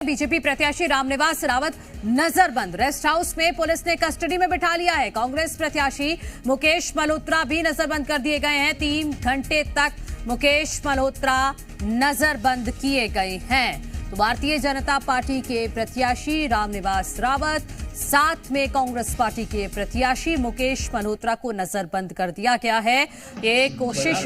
BJP प्रत्याशी Ramniwas Rawat नजरबंद। Rest house में police ने कस्टडी में बिठा लिया है। कांग्रेस प्रत्याशी मुकेश मल्होत्रा भी नजरबंद कर दिए गए हैं। 3 घंटे तक मुकेश मल्होत्रा नजरबंद किए गए हैं। तो भारतीय जनता पार्टी के प्रत्याशी रामनिवास रावत, साथ में कांग्रेस पार्टी के प्रत्याशी मुकेश मल्होत्रा को नजरबंद कर दिया गया है। ये कोशिश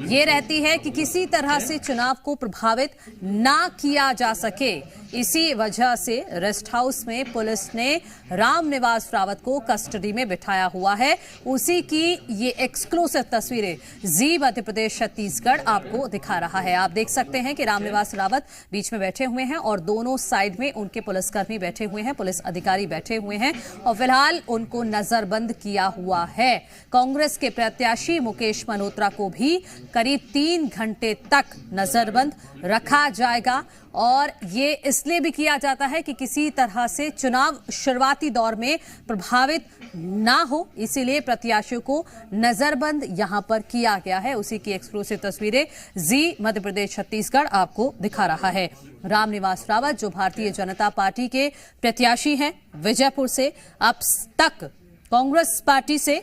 ये रहती है कि किसी तरह से चुनाव को प्रभावित ना किया जा सके। इसी वजह से रेस्ट हाउस में पुलिस ने रामनिवास रावत को कस्टडी में बिठाया हुआ है। उसी की ये एक्सक्लूसिव तस्वीरें जी मध्य प्रदेश छत्तीसगढ़ आपको दिखा रहा है। आप देख सकते हैं कि रामनिवास रावत बीच में बैठे हुए हैं और दोनों साइड में उनके पुलिसकर्मी बैठे हुए हैं, पुलिस अधिकारी बैठे हुए हैं और फिलहाल उनको नजरबंद किया हुआ है। कांग्रेस के प्रत्याशी मुकेश मल्होत्रा को भी करीब 3 घंटे तक नजरबंद रखा जाएगा और ये इसलिए भी किया जाता है कि किसी तरह से चुनाव शुरुआती दौर में प्रभावित ना हो, इसीलिए प्रत्याशियों को नजरबंद यहां पर किया गया है। उसी की एक्सक्लूसिव तस्वीरें जी मध्य प्रदेश छत्तीसगढ़ आपको दिखा रहा है। रामनिवास रावत जो भारतीय जनता पार्टी के प्रत्याशी हैं, विजयपुर से अब तक कांग्रेस पार्टी से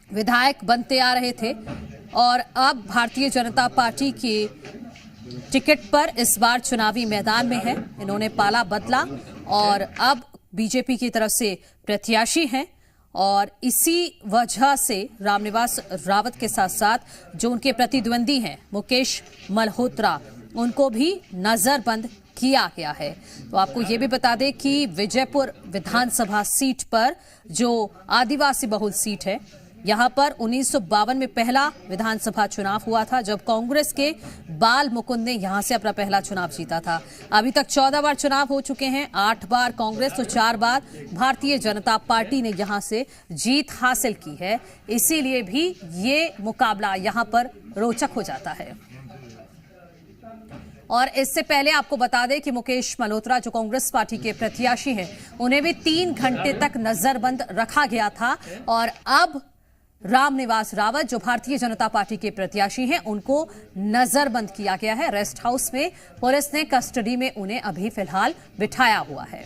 विधायक बनते आ रहे थे और अब भारतीय जनता पार्टी की टिकट पर इस बार चुनावी मैदान में है। इन्होंने पाला बदला और अब बीजेपी की तरफ से प्रत्याशी हैं और इसी वजह से रामनिवास रावत के साथ साथ जो उनके प्रतिद्वंदी हैं मुकेश मल्होत्रा, उनको भी नजरबंद किया गया है। तो आपको ये भी बता दें कि विजयपुर विधानसभा सीट पर जो आदिवासी बहुल सीट है, यहां पर 1952 में पहला विधानसभा चुनाव हुआ था जब कांग्रेस के बाल मुकुंद ने यहां से अपना पहला चुनाव जीता था। अभी तक 14 बार चुनाव हो चुके हैं, 8 बार कांग्रेस तो 4 बार भारतीय जनता पार्टी ने यहां से जीत हासिल की है। इसीलिए भी ये मुकाबला यहां पर रोचक हो जाता है। और इससे पहले आपको बता दें कि मुकेश मल्होत्रा जो कांग्रेस पार्टी के प्रत्याशी हैं, उन्हें भी 3 घंटे तक नजरबंद रखा गया था और अब रामनिवास रावत जो भारतीय जनता पार्टी के प्रत्याशी हैं, उनको नजरबंद किया गया है। रेस्ट हाउस में पुलिस ने कस्टडी में उन्हें अभी फिलहाल बिठाया हुआ है।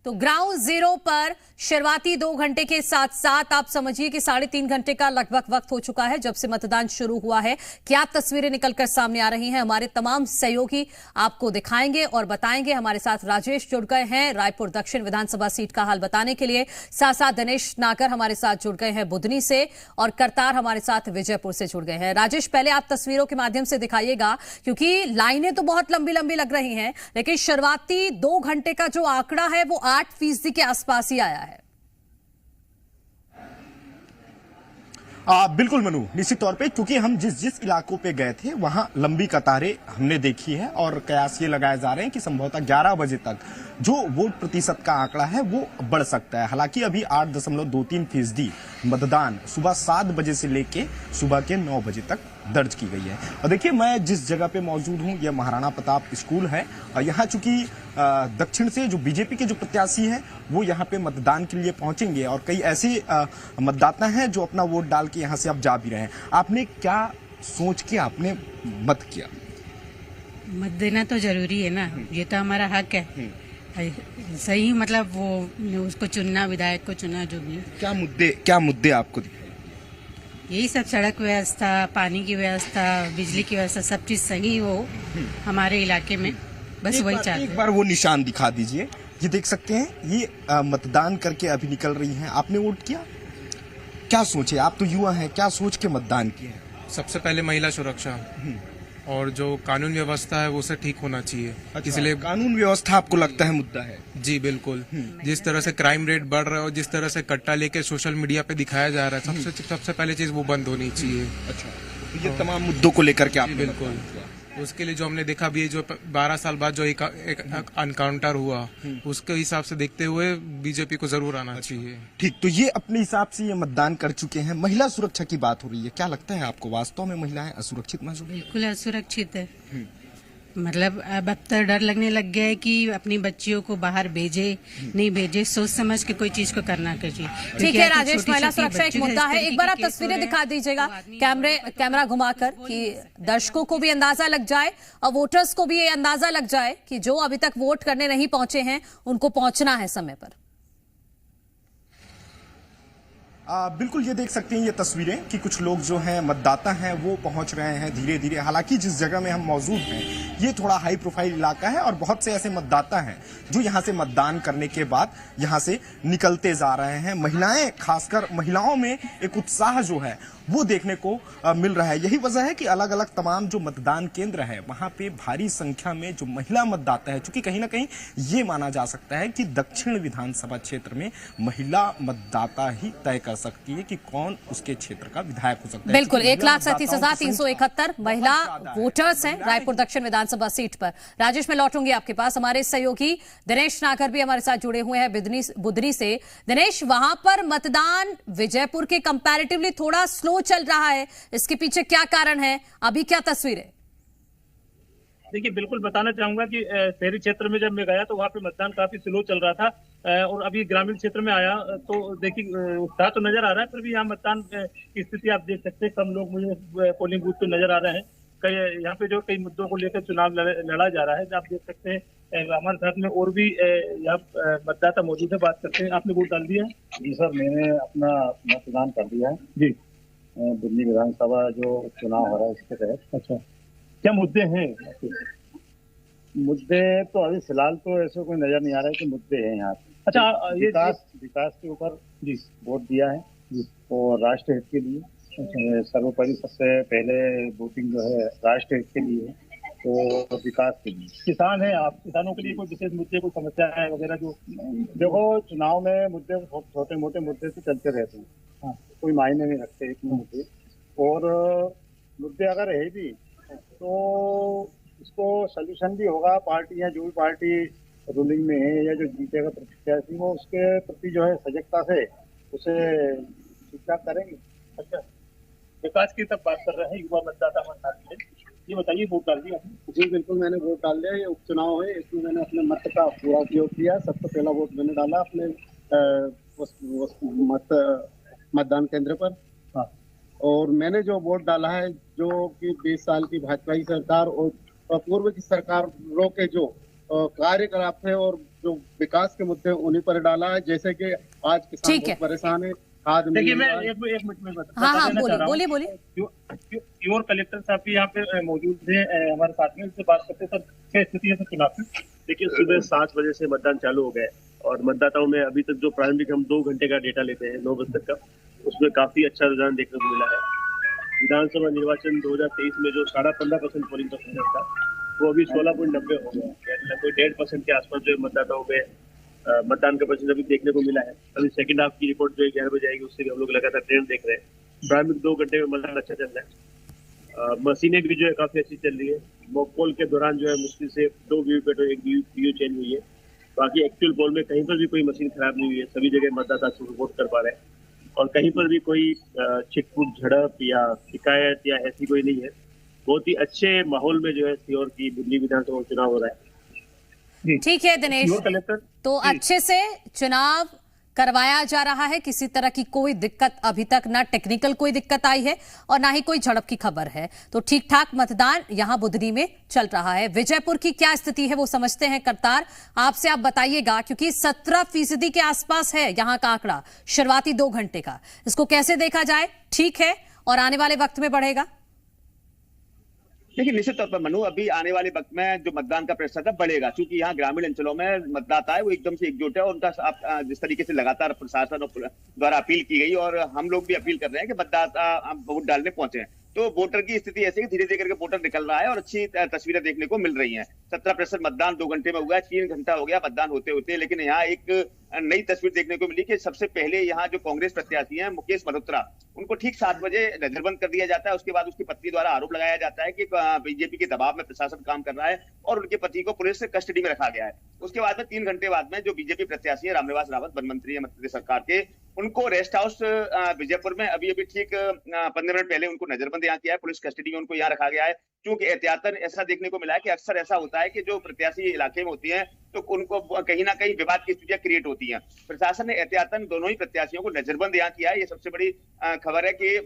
तो ग्राउंड जीरो पर शुरुआती 2 घंटे के साथ साथ आप समझिए कि 3.5 घंटे का लगभग वक्त हो चुका है जब से मतदान शुरू हुआ है। क्या तस्वीरें निकलकर सामने आ रही हैं, हमारे तमाम सहयोगी आपको दिखाएंगे और बताएंगे। हमारे साथ राजेश जुड़ गए हैं रायपुर दक्षिण विधानसभा सीट का हाल बताने के लिए, साथ साथ दिनेश नागर हमारे साथ जुड़ गए हैं बुधनी से और करतार हमारे साथ विजयपुर से जुड़ गए हैं। राजेश, पहले आप तस्वीरों के माध्यम से दिखाइएगा क्योंकि लाइनें तो बहुत लंबी लंबी लग रही हैं, लेकिन शुरुआती 2 घंटे का जो आंकड़ा है वो 8% के आसपास ही आया है। बिल्कुल मनु, निश्चित तौर पे क्योंकि हम जिस इलाकों पे गए थे वहां लंबी कतारें हमने देखी है और कयास ये लगाए जा रहे हैं कि संभवतः 11 बजे तक जो वोट प्रतिशत का आंकड़ा है वो बढ़ सकता है। हालांकि अभी 8.23% मतदान सुबह 7 बजे से लेके सुबह के 9 बजे तक दर्ज की गई है। और देखिए, मैं जिस जगह पे मौजूद हूँ यह महाराणा प्रताप स्कूल है और यहाँ चूंकि दक्षिण से जो बीजेपी के जो प्रत्याशी हैं वो यहाँ पे मतदान के लिए पहुंचेंगे और कई ऐसे मतदाता हैं जो अपना वोट डाल के यहाँ से अब जा भी रहे हैं। आपने क्या सोच के आपने मत किया? मत देना तो जरूरी है ना, ये तो हमारा हक है। सही मतलब वो उसको चुनना, विधायक को चुना, जो भी। क्या मुद्दे आपको दिखे? यही सब, सड़क व्यवस्था, पानी की व्यवस्था, बिजली की व्यवस्था, सब चीज सही हो हमारे इलाके में, बस वही चाहते हैं। एक बार वो निशान दिखा दीजिए। ये देख सकते हैं, ये मतदान करके अभी निकल रही हैं। आपने वोट किया? क्या सोचे? आप तो युवा हैं, क्या सोच के मतदान किए? सबसे पहले महिला सुरक्षा और जो कानून व्यवस्था है वो से ठीक होना चाहिए। अच्छा, इसलिए कानून व्यवस्था आपको लगता है मुद्दा है? जी बिल्कुल। जिस तरह से क्राइम रेट बढ़ रहा है और जिस तरह से कट्टा लेके सोशल मीडिया पे दिखाया जा रहा है, सबसे पहले चीज वो बंद होनी चाहिए। अच्छा, तो ये तमाम मुद्दों को लेकर के आप? बिल्कुल। उसके लिए जो हमने देखा भी, जो 12 साल बाद जो एक एनकाउंटर हुआ, उसके हिसाब से देखते हुए बीजेपी को जरूर आना चाहिए। ठीक, तो ये अपने हिसाब से ये मतदान कर चुके हैं। महिला सुरक्षा की बात हो रही है, क्या लगता है आपको वास्तव में महिलाएं असुरक्षित महसूस? बिल्कुल असुरक्षित है। मतलब अब तो डर लगने लग गया है कि अपनी बच्चियों को बाहर भेजे नहीं भेजे, सोच समझ के कोई चीज को करना चाहिए। ठीक है राजेश, महिला सुरक्षा एक मुद्दा है। एक बार आप तस्वीरें दिखा दीजिएगा कैमरा घुमाकर, कि दर्शकों को भी अंदाजा लग जाए और वोटर्स को भी ये अंदाजा लग जाए कि जो अभी तक वोट करने नहीं पहुंचे हैं उनको पहुंचना है समय पर। बिल्कुल, ये देख सकते हैं ये तस्वीरें कि कुछ लोग जो हैं मतदाता हैं वो पहुंच रहे हैं धीरे धीरे। हालांकि जिस जगह में हम मौजूद हैं ये थोड़ा हाई प्रोफाइल इलाका है और बहुत से ऐसे मतदाता हैं जो यहां से मतदान करने के बाद यहां से निकलते जा रहे हैं। महिलाएं, खासकर महिलाओं में एक उत्साह जो है वो देखने को मिल रहा है। यही वजह है कि अलग अलग तमाम जो मतदान केंद्र है वहां पे भारी संख्या में जो महिला मतदाता है, चूंकि कहीं ना कहीं ये माना जा सकता है कि दक्षिण विधानसभा क्षेत्र में महिला मतदाता ही तय कर सकती है कि कौन उसके क्षेत्र का विधायक हो सकता है। बिल्कुल, 1,37,371 महिला वोटर्स हैं रायपुर दक्षिण विधानसभा सीट पर। राजेश, मैं लौटूंगी आपके पास। हमारे सहयोगी दिनेश नागर भी हमारे साथ जुड़े हुए हैं बुधनी से। दिनेश, वहां पर मतदान विजयपुर के कंपैरेटिवली थोड़ा स्लो चल रहा है, इसके पीछे क्या कारण है, अभी क्या तस्वीर है? देखिए, बिल्कुल बताना चाहूंगा कि शहरी क्षेत्र में जब मैं गया तो वहाँ पे मतदान काफी स्लो चल रहा था, और अभी ग्रामीण क्षेत्र में आया तो देखिए उत्साह तो नजर आ रहा है, फिर भी यहाँ मतदान की स्थिति आप देख सकते हैं, कम लोग मुझे पोलिंग बूथ पे नजर आ रहे हैं। यहाँ पे जो कई मुद्दों को लेकर चुनाव लड़ा जा रहा है, आप देख सकते हैं। हमारे साथ में और भी यहाँ मतदाता मौजूद है, बात करते हैं। आपने वोट डाल दिया? जी सर, मैंने अपना मतदान कर दिया है जी। दिल्ली विधानसभा जो चुनाव हो रहा है इसके तहत। अच्छा, क्या मुद्दे हैं? मुद्दे तो अभी फिलहाल तो ऐसे कोई नजर नहीं आ रहा है कि मुद्दे हैं यहाँ पे। अच्छा, ये विकास के ऊपर जी वोट दिया है जी, और राष्ट्र हित के लिए सर्वोपरि सबसे पहले वोटिंग जो है राष्ट्र हित के लिए तो विकास के लिए। किसान है आप, किसानों के लिए कोई विशेष मुद्दे, कोई समस्या है वगैरह? जो देखो, चुनाव में मुद्दे छोटे मोटे मुद्दे तो चलते रहते हैं, हाँ, कोई मायने नहीं रखते इतने मुद्दे। और मुद्दे अगर है भी तो इसको सोल्यूशन भी होगा। पार्टियां, जो भी पार्टी रूलिंग में है या जो जीतेगा प्रत्याशी, वो उसके प्रति जो है सजगता से उसे शिक्षा करेंगे। अच्छा, विकास की तब बात कर रहे हैं, युवा मतदाता हमारे साथ में। ये बताइए, वोट डाल दिया? जी बिल्कुल, मैंने वोट डाल दिया। ये उपचुनाव है, इसमें मैंने अपने मत का पूरा उपयोग किया। सबसे पहला वोट मैंने डाला अपने मतदान केंद्र पर। हाँ। और मैंने जो वोट डाला है, जो कि 20 साल की भाजपा की सरकार और पूर्व की सरकारों के जो कार्यकलाप थे और जो विकास के मुद्दे उन्हीं पर डाला है। जैसे कि आज किसान बहुत परेशान है, खाद देखिए, मैं एक मिनट में बोलिए। योर कलेक्टर साहब भी यहाँ पे मौजूद है हमारे साथ में, उनसे बात करते हैं। सर, क्या स्थिति है चुनाव की? देखिए, सुबह 7 बजे से मतदान चालू हो गया और मतदाताओं में अभी तक जो प्रारंभिक हम 2 घंटे का डेटा लेते हैं 9 बजे तक का, उसमें काफी अच्छा रुझान देखने को मिला है। विधानसभा निर्वाचन 2023 में जो 15.5% पोलिंग परसेंटेज था, वो अभी 16.90 हो गया, यानी लगभग 1.5% के आसपास जो मतदाताओं में मतदान का परसेंट अभी देखने को मिला है। अभी सेकंड हाफ की रिपोर्ट जो 11 बजे आएगी, उससे भी हम लोग लगातार ट्रेंड देख रहे हैं। प्रारंभिक 2 घंटे में मतदान अच्छा चल रहा है। मशीनें भी जो है काफी अच्छी चल रही है। मॉक पोल के दौरान जो है मुश्किल से 2 वीवीपैट और 1 वीयू चेंज हुई है। बाकी एक्चुअल पोल में कहीं पर भी कोई मशीन खराब नहीं हुई है, सभी जगह मतदाता अच्छे से वोट कर पा रहे हैं और कहीं पर भी कोई छिटपुट, झड़प या शिकायत या ऐसी कोई नहीं है। बहुत ही अच्छे माहौल में जो है सीहोर की दिल्ली विधानसभा चुनाव हो रहा है। ठीक है दिनेश, तो अच्छे से चुनाव करवाया जा रहा है, किसी तरह की कोई दिक्कत अभी तक, ना टेक्निकल कोई दिक्कत आई है और ना ही कोई झड़प की खबर है, तो ठीक ठाक मतदान यहां बुधनी में चल रहा है। विजयपुर की क्या स्थिति है वो समझते हैं। करतार, आपसे आप बताइएगा, क्योंकि 17% के आसपास है यहां का आंकड़ा शुरुआती 2 घंटे का, इसको कैसे देखा जाए? ठीक है और आने वाले वक्त में बढ़ेगा? देखिए, निश्चित तौर पर मनु, अभी आने वाले वक्त में जो मतदान का प्रतिशत है बढ़ेगा, क्योंकि यहाँ ग्रामीण अंचलों में मतदाता है वो एकदम से एकजुट है और उनका जिस तरीके से लगातार प्रशासन द्वारा अपील की गई और हम लोग भी अपील कर रहे हैं कि मतदाता वोट डालने पहुंचे हैं, तो वोटर की स्थिति ऐसी है, धीरे धीरे करके वोटर निकल रहा है और अच्छी तस्वीरें देखने को मिल रही हैं। 17% मतदान 2 घंटे में हुआ है, 3 घंटा हो गया मतदान होते होते, लेकिन यहाँ एक नई तस्वीर देखने को मिली कि सबसे पहले यहाँ जो कांग्रेस प्रत्याशी हैं मुकेश मल्होत्रा, उनको ठीक 7 बजे नजरबंद कर दिया जाता है। उसके बाद उसकी पत्नी द्वारा आरोप लगाया जाता है कि बीजेपी के दबाव में प्रशासन काम कर रहा है और उनके पति को पुलिस से कस्टडी में रखा गया है। उसके बाद में 3 घंटे बाद में जो बीजेपी प्रत्याशी है रामनिवास रावत, वन मंत्री है मध्य प्रदेश सरकार के, उनको रेस्ट हाउस विजयपुर में अभी अभी ठीक 15 मिनट पहले उनको नजरबंद यहाँ किया है, पुलिस कस्टडी में उनको यहाँ रखा गया है। क्योंकि एहतियातन ऐसा देखने को मिला है कि अक्सर ऐसा होता है कि जो प्रत्याशी इलाके में होती हैं तो उनको कहीं ना कहीं विवाद की स्थितियां क्रिएट होती हैं। प्रशासन ने एहतियातन दोनों ही प्रत्याशियों को नजरबंद यहाँ किया है। ये सबसे बड़ी खबर है कि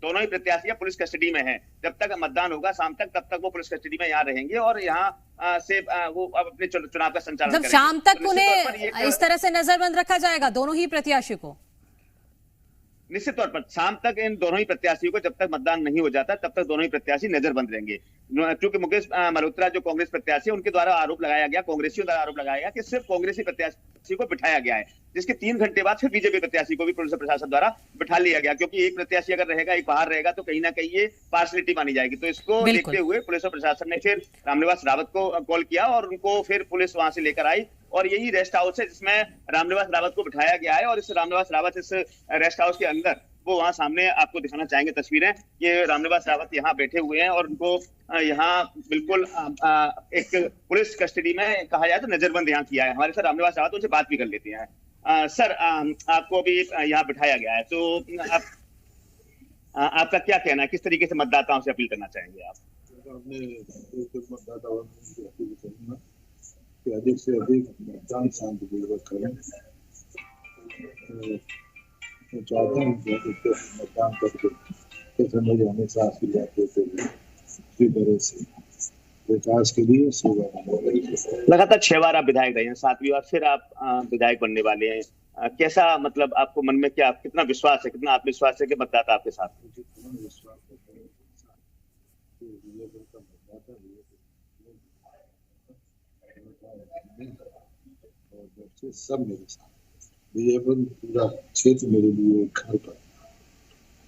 दोनों ही प्रत्याशी पुलिस कस्टडी में हैं। जब तक मतदान होगा शाम तक, तब तक वो पुलिस कस्टडी में यहाँ रहेंगे और यहाँ से वो अपने चुनाव का संचालन मतलब शाम तक उन्हें इस तरह से नजरबंद रखा जाएगा दोनों ही प्रत्याशी को? निश्चित तौर पर शाम तक इन दोनों ही प्रत्याशियों को, जब तक मतदान नहीं हो जाता तब तक दोनों ही प्रत्याशी नजरबंद रहेंगे। क्योंकि मुकेश मल्होत्रा जो कांग्रेस प्रत्याशी है, उनके द्वारा आरोप लगाया गया, कांग्रेसियों द्वारा आरोप लगाया गया कि सिर्फ कांग्रेसी प्रत्याशी को बिठाया गया है, जिसके 3 घंटे बाद फिर बीजेपी प्रत्याशी को भी पुलिस प्रशासन द्वारा बिठा लिया गया। क्योंकि एक प्रत्याशी अगर रहेगा, एक बाहर रहेगा तो कहीं ना कहीं ये पार्शलिटी मानी जाएगी। तो इसको देखते हुए पुलिस और प्रशासन ने फिर रामनिवास रावत को कॉल किया और उनको फिर पुलिस वहां से लेकर आई और यही रेस्ट हाउस है जिसमें रामनिवास रावत को बिठाया गया है। और इस रामनिवास रावत इस रेस्ट हाउस के अंदर, वो वहां सामने आपको दिखाना चाहेंगे तस्वीरें। ये रामनिवास रावत यहाँ बैठे हुए हैं और उनको यहाँ बिल्कुल एक पुलिस कस्टडी में कहा जाए तो नजरबंद यहाँ किया है। हमारे साथ रामनिवास रावत, उनसे बात भी कर लेते हैं। सर, आपको अभी यहाँ बिठाया गया है, तो आपका क्या कहना है, किस तरीके से मतदाताओं से अपील करना चाहेंगे आप? अपने मतदाताओं से अपील करूंगा कि अधिक से अधिक मतदान शांतिपूर्वक करें। मैं चाहता हूँ कि मतदान करके समय हमेशा आशीर्वाद देते हुए इसी तरह से विकास के लिए सेवा। लगातार 6 बार आप विधायक रहे हैं, 7वीं बार फिर आप विधायक बनने वाले हैं। कैसा, मतलब आपको मन में क्या, कितना विश्वास है, कितना आत्मविश्वास है कि मतदाता आपके साथ? विश्वास और सब मेरे साथ, विजयपुर पूरा क्षेत्र मेरे लिए घर पर।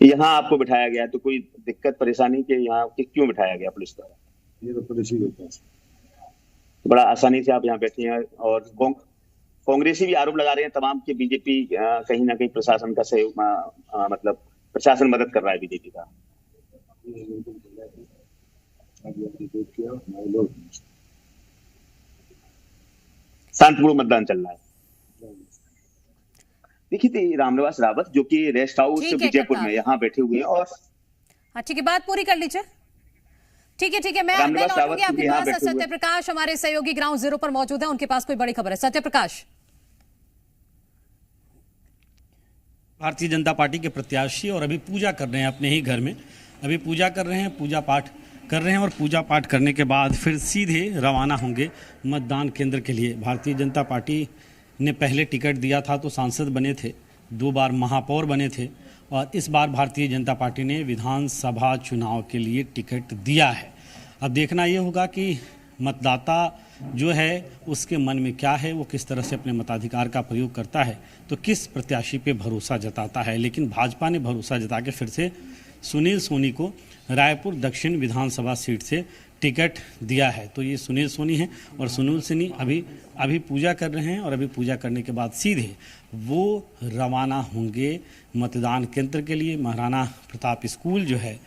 यहाँ आपको बिठाया गया तो कोई दिक्कत परेशानी के यहाँ क्यों बिठाया गया पुलिस द्वारा? ये तो पुलिस ही देता है। बड़ा आसानी से आप यहाँ बैठे हैं और कांग्रेसी भी आरोप लगा रहे हैं तमाम कि बीजेपी कहीं ना कहीं प्रशासन का सहयोग, मतलब प्रशासन मदद कर रहा है बीजेपी का। शांतिपूर्ण मतदान चल रहा है। देखिए रामनिवास रावत जो कि रेस्ट हाउस विजयपुर में यहाँ बैठे हुए हैं और ठीक है, बात पूरी कर लीजिए। ठीक है, मैं लौटूंगी आपके पास। सत्य प्रकाश हमारे सहयोगी ग्राउंड जीरो पर मौजूद है, उनके पास कोई बड़ी खबर है। सत्य प्रकाश। भारतीय जनता पार्टी के प्रत्याशी और अभी पूजा कर रहे हैं अपने ही घर में, अभी पूजा कर रहे हैं, पूजा पाठ कर रहे हैं और पूजा पाठ करने के बाद फिर सीधे रवाना होंगे मतदान केंद्र के लिए। भारतीय जनता पार्टी ने पहले टिकट दिया था तो सांसद बने थे, 2 बार महापौर बने थे और इस बार भारतीय जनता पार्टी ने विधानसभा चुनाव के लिए टिकट दिया है। अब देखना ये होगा कि मतदाता जो है उसके मन में क्या है, वो किस तरह से अपने मताधिकार का प्रयोग करता है, तो किस प्रत्याशी पे भरोसा जताता है। लेकिन भाजपा ने भरोसा जता के फिर से सुनील सोनी को रायपुर दक्षिण विधानसभा सीट से टिकट दिया है। तो ये सुनील सोनी हैं और सुनील सोनी अभी पूजा कर रहे हैं और अभी पूजा करने के बाद सीधे वो रवाना होंगे मतदान केंद्र के लिए। महाराणा प्रताप स्कूल जो है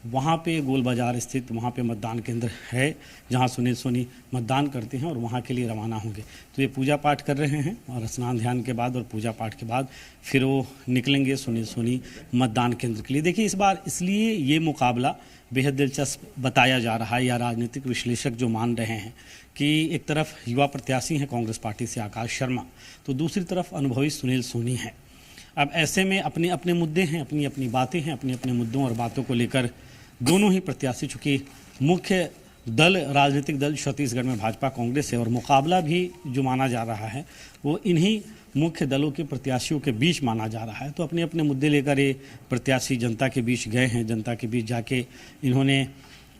वहाँ पे गोल बाजार स्थित वहाँ पे मतदान केंद्र है जहाँ सुनील सोनी मतदान करते हैं और वहाँ के लिए रवाना होंगे। तो ये पूजा पाठ कर रहे हैं और स्नान ध्यान के बाद और पूजा पाठ के बाद फिर वो निकलेंगे सुनील सोनी मतदान केंद्र के लिए। देखिए इस बार इसलिए ये मुकाबला बेहद दिलचस्प बताया जा रहा है, या राजनीतिक विश्लेषक जो मान रहे हैं कि एक तरफ युवा प्रत्याशी हैं कांग्रेस पार्टी से आकाश शर्मा, तो दूसरी तरफ अनुभवी सुनील सोनी हैं। अब ऐसे में अपने अपने मुद्दे हैं, अपनी अपनी बातें हैं, अपने अपने मुद्दों और बातों को लेकर दोनों ही प्रत्याशी, चूँकि मुख्य दल राजनीतिक दल छत्तीसगढ़ में भाजपा कांग्रेस है और मुकाबला भी जो माना जा रहा है वो इन्हीं मुख्य दलों के प्रत्याशियों के बीच माना जा रहा है। तो अपने अपने मुद्दे लेकर ये प्रत्याशी जनता के बीच गए हैं, जनता के बीच जाके इन्होंने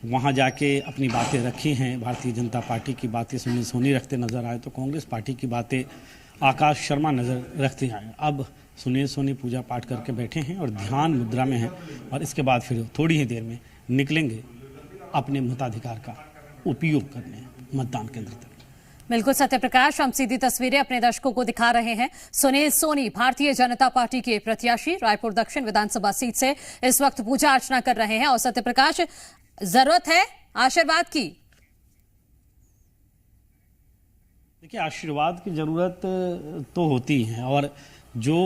वहाँ जाके अपनी बातें रखी हैं। भारतीय जनता पार्टी की बातें सुनील सोनी रखते नजर आए तो कांग्रेस पार्टी की बातें आकाश शर्मा नजर रखते आए। अब सुनील सोनी पूजा पाठ करके बैठे हैं और ध्यान मुद्रा में हैं और इसके बाद फिर थोड़ी ही देर में निकलेंगे अपने मताधिकार का उपयोग करने मतदान केंद्र तक। बिल्कुल सत्य प्रकाश, हम सीधी तस्वीरें अपने दर्शकों को दिखा रहे हैं। सुनील सोनी भारतीय जनता पार्टी के प्रत्याशी रायपुर दक्षिण विधानसभा सीट से इस वक्त पूजा अर्चना कर रहे हैं। और सत्य प्रकाश, जरूरत है आशीर्वाद की? देखिए आशीर्वाद की जरूरत तो होती है और जो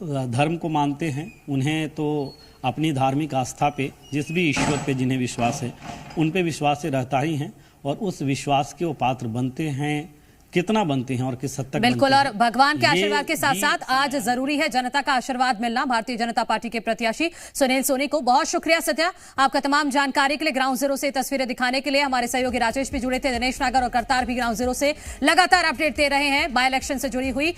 धर्म को मानते हैं उन्हें तो अपनी धार्मिक आस्था पे, जिस भी ईश्वर पे जिन्हें विश्वास है उन पे विश्वास से रहता ही हैं और उस विश्वास के वो पात्र बनते हैं। कितना बनते हैं और किस हद तक बिल्कुल, और भगवान के ये आशीर्वाद के साथ साथ आज जरूरी है जनता का आशीर्वाद मिलना। भारतीय जनता पार्टी के प्रत्याशी सुनील सोनी को बहुत शुक्रिया सत्या, आपका तमाम जानकारी के लिए, ग्राउंड जीरो से तस्वीरें दिखाने के लिए। हमारे सहयोगी राजेश भी जुड़े थे, दिनेश नागर और करतार भी ग्राउंड जीरो से लगातार अपडेट दे रहे हैं बाय इलेक्शन से जुड़ी हुई।